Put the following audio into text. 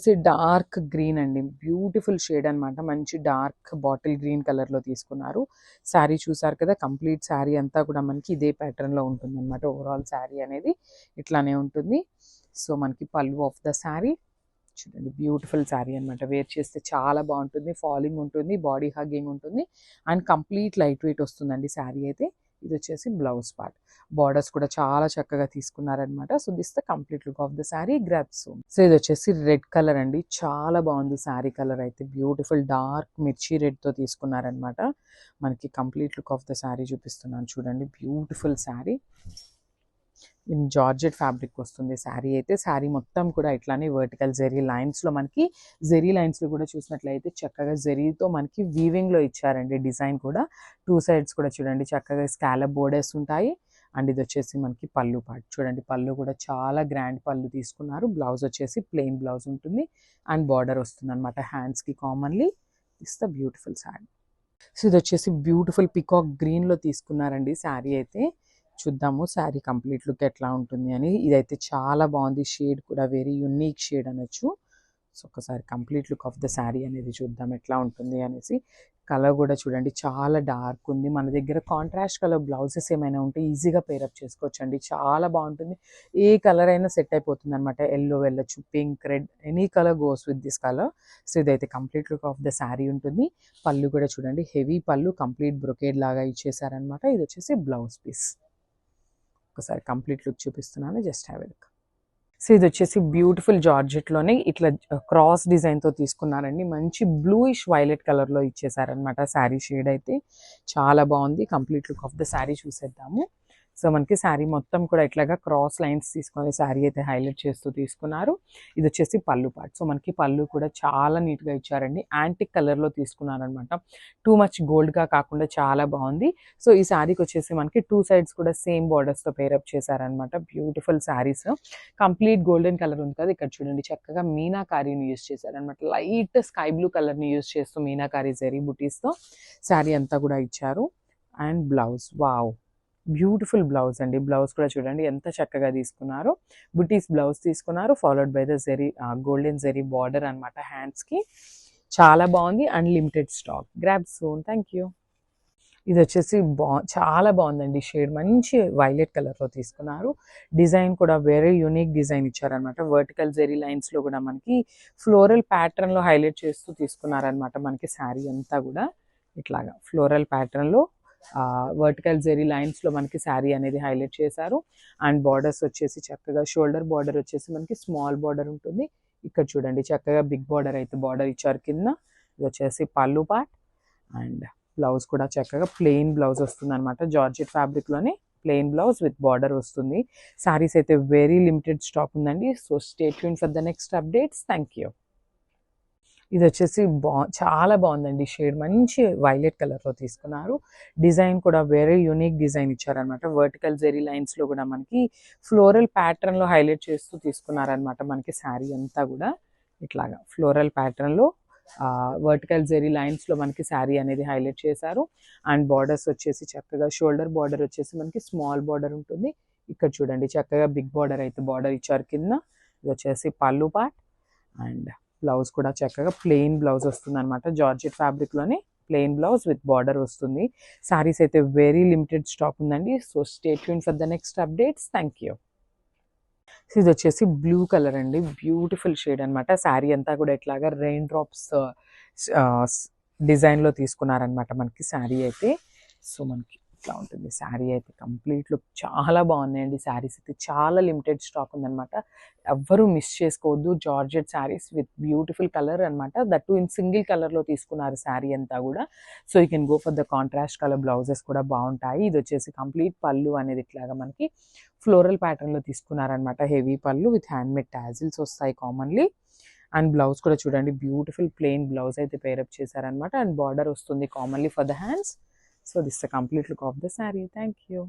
వచ్చేసి dark green అండి, beautiful shade అనమాట. మంచి డార్క్ బాటిల్ గ్రీన్ కలర్లో తీసుకున్నారు. శారీ చూసారు కదా, కంప్లీట్ శారీ అంతా కూడా మనకి ఇదే ప్యాటర్న్లో ఉంటుంది అనమాట. ఓవరాల్ శారీ అనేది ఇట్లానే ఉంటుంది. సో మనకి పళ్ళు ఆఫ్ ద శారీ చూడండి, బ్యూటిఫుల్ శారీ అనమాట. వేర్ చేస్తే చాలా బాగుంటుంది, ఫాలింగ్ ఉంటుంది, బాడీ హగ్గింగ్ ఉంటుంది అండ్ కంప్లీట్ లైట్ వెయిట్ వస్తుందండి శారీ అయితే. ఇది వచ్చేసి బ్లౌజ్ పార్ట్. బార్డర్స్ కూడా చాలా చక్కగా తీసుకున్నారనమాట. So this the complete look of the sari. Grab soon. So ఇది వచ్చేసి రెడ్ కలర్ అండి, చాలా బాగుంది శారీ కలర్ అయితే. బ్యూటిఫుల్ డార్క్ మిర్చి రెడ్ తో తీసుకున్నారనమాట. మనకి complete look of the sari చూపిస్తున్నాను చూడండి. Beautiful sari in georgette fabric వస్తుంది శారీ అయితే. శారీ మొత్తం కూడా ఇట్లానే వర్టికల్ జెరీ లైన్స్లో, మనకి జెరీ లైన్స్లో కూడా చూసినట్లయితే చక్కగా జెరీతో మనకి వీవింగ్లో ఇచ్చారండి డిజైన్ కూడా. టూ సైడ్స్ కూడా చూడండి చక్కగా స్కాలప్ బోర్డర్స్ ఉంటాయి. అండ్ ఇది వచ్చేసి మనకి పళ్ళు పార్ట్ చూడండి. పళ్ళు కూడా చాలా గ్రాండ్ పళ్ళు తీసుకున్నారు. బ్లౌజ్ వచ్చేసి ప్లెయిన్ బ్లౌజ్ ఉంటుంది అండ్ బార్డర్ వస్తుంది అనమాట హ్యాండ్స్కి commonly. Is the beautiful sari. So ఇది వచ్చేసి బ్యూటిఫుల్ పికాక్ గ్రీన్లో తీసుకున్నారండి శారీ అయితే. చూద్దాము శారీ కంప్లీట్ లుక్ ఎట్లా ఉంటుంది అని. ఇదైతే చాలా బాగుంది, షేడ్ కూడా వెరీ యునిక్ షేడ్ అనొచ్చు. సో ఒకసారి complete look of the sari అనేది చూద్దాం ఎట్లా ఉంటుంది అనేసి. కలర్ కూడా చూడండి చాలా డార్క్ ఉంది. మన దగ్గర కాంట్రాస్ట్ కలర్ బ్లౌజెస్ ఏమైనా ఉంటే ఈజీగా పేరప్ చేసుకోవచ్చు అండి, చాలా బాగుంటుంది. ఏ కలర్ అయినా సెట్ అయిపోతుంది అనమాట. ఎల్లో వెళ్ళొచ్చు, pink, red, any colour goes with this colour. So ఇదైతే complete look of the sari ఉంటుంది. పళ్ళు కూడా చూడండి హెవీ పళ్ళు, కంప్లీట్ బ్రొకేడ్ లాగా ఇచ్చేసారనమాట. ఇది వచ్చేసి బ్లౌజ్ పీస్. ఒకసారి కంప్లీట్ లుక్ చూపిస్తున్నాను, just have a look. So ఇది వచ్చేసి బ్యూటిఫుల్ జార్జెట్లోనే ఇట్లా క్రాస్ డిజైన్తో తీసుకున్నారండి. మంచి బ్లూయిష్ వైలెట్ కలర్లో ఇచ్చేసారనమాట శారీ షేడ్ అయితే. చాలా బాగుంది. Complete look of the sari చూసేద్దాము. సో మనకి శారీ మొత్తం కూడా ఇట్లాగా క్రాస్ లైన్స్ తీసుకొని శారీ అయితే హైలైట్ చేస్తూ తీసుకున్నారు. ఇది వచ్చేసి పళ్ళు పార్ట్. సో మనకి పళ్ళు కూడా చాలా నీట్గా ఇచ్చారండి. యాంటిక్ కలర్లో తీసుకున్నారనమాట. టూ మచ్ గోల్డ్గా కాకుండా చాలా బాగుంది. సో ఈ శారీకి వచ్చేసి మనకి టూ సైడ్స్ కూడా సేమ్ బార్డర్స్తో పేరప్ చేశారనమాట. Beautiful saris. Complete golden colour ఉంది కదా, ఇక్కడ చూడండి చక్కగా మీనాకారీని యూజ్ చేశారనమాట. లైట్ స్కై బ్లూ కలర్ని యూజ్ చేస్తూ మీనాకారీ జరీ బుటీస్తో శారీ అంతా కూడా ఇచ్చారు. And blouse, wow, beautiful blouse అండి. బ్లౌజ్ కూడా చూడండి ఎంత చక్కగా తీసుకున్నారు. బుటీస్ బ్లౌజ్ తీసుకున్నారు, followed by the zari golden zari border అనమాట హ్యాండ్స్కి. చాలా బాగుంది and limited stock. Grab soon. Thank you. ఇది వచ్చేసి చాలా బాగుందండి షేడ్. మంచి వైలెట్ కలర్లో తీసుకున్నారు. డిజైన్ కూడా వెరీ యూనిక్ డిజైన్ ఇచ్చారనమాట. వర్టికల్ జెరీ లైన్స్లో కూడా మనకి ఫ్లోరల్ ప్యాటర్న్లో హైలైట్ చేస్తూ తీసుకున్నారనమాట. మనకి శారీ అంతా కూడా ఇట్లాగా ఫ్లోరల్ ప్యాటర్న్లో వర్టికల్ జెరీ లైన్స్లో మనకి శారీ అనేది హైలైట్ చేశారు. అండ్ బార్డర్స్ వచ్చేసి చక్కగా షోల్డర్ బార్డర్ వచ్చేసి మనకి స్మాల్ బార్డర్ ఉంటుంది. ఇక్కడ చూడండి చక్కగా బిగ్ బార్డర్ అయితే బార్డర్ ఇచ్చారు కింద. ఇది వచ్చేసి పళ్ళు పార్ట్. అండ్ బ్లౌజ్ కూడా చక్కగా ప్లెయిన్ బ్లౌజ్ వస్తుంది అనమాట. జార్జెట్ ఫ్యాబ్రిక్లోనే ప్లెయిన్ బ్లౌజ్ విత్ బార్డర్ వస్తుంది. శారీస్ అయితే వెరీ లిమిటెడ్ స్టాక్ ఉందండి. So stay tune for the next updates. Thank you. ఇది వచ్చేసి చాలా బాగుందండి షేడ్. మంచి వైలెట్ కలర్లో తీసుకున్నారు. డిజైన్ కూడా వెరీ యూనిక్ డిజైన్ ఇచ్చారనమాట. వర్టికల్ జెరీ లైన్స్లో కూడా మనకి ఫ్లోరల్ ప్యాటర్న్లో హైలైట్ చేస్తూ తీసుకున్నారనమాట. మనకి శారీ అంతా కూడా ఇట్లాగా ఫ్లోరల్ ప్యాటర్న్లో వర్టికల్ జెరీ లైన్స్లో మనకి శారీ అనేది హైలైట్ చేశారు. అండ్ బార్డర్స్ వచ్చేసి చక్కగా షోల్డర్ బార్డర్ వచ్చేసి మనకి స్మాల్ బార్డర్ ఉంటుంది. ఇక్కడ చూడండి చక్కగా బిగ్ బార్డర్ అయితే బార్డర్ ఇచ్చారు కింద. ఇది వచ్చేసి పళ్ళు పార్ట్. అండ్ బ్లౌజ్ కూడా చక్కగా ప్లెయిన్ బ్లౌజ్ వస్తుంది అనమాట. జార్జెట్ ఫ్యాబ్రిక్లోనే ప్లెయిన్ బ్లౌజ్ విత్ బార్డర్ వస్తుంది. శారీస్ అయితే వెరీ లిమిటెడ్ స్టాక్ ఉందండి. So stay tune for the next updates. Thank you. ఇది వచ్చేసి బ్లూ కలర్ అండి, బ్యూటిఫుల్ షేడ్ అనమాట. శారీ అంతా కూడా ఇట్లాగా రెయిన్ డ్రాప్స్ డిజైన్లో తీసుకున్నారనమాట మనకి శారీ అయితే. సో మనకి ఇట్లా ఉంటుంది శారీ అయితే. కంప్లీట్ లుక్ చాలా బాగున్నాయండి. శారీస్ అయితే చాలా లిమిటెడ్ స్టాక్ ఉందనమాట. ఎవ్వరూ మిస్ చేసుకోవద్దు. Georgette saris with beautiful colour అనమాట. దట్ టు ఇన్ సింగిల్ కలర్లో తీసుకున్నారు శారీ అంతా కూడా. So you can go for the contrast colour blouses కూడా బాగుంటాయి. ఇది వచ్చేసి కంప్లీట్ పళ్ళు అనేది ఇట్లాగా మనకి ఫ్లోరల్ ప్యాటర్న్లో తీసుకున్నారనమాట. హెవీ పళ్ళు విత్ హ్యాండ్మేడ్ టాజిల్స్ వస్తాయి కామన్లీ. అండ్ బ్లౌజ్ కూడా చూడండి బ్యూటిఫుల్ ప్లెయిన్ బ్లౌజ్ అయితే పేరప్ చేశారనమాట. అండ్ బార్డర్ వస్తుంది commonly for the hands. So this the complete look of the sari. Thank you.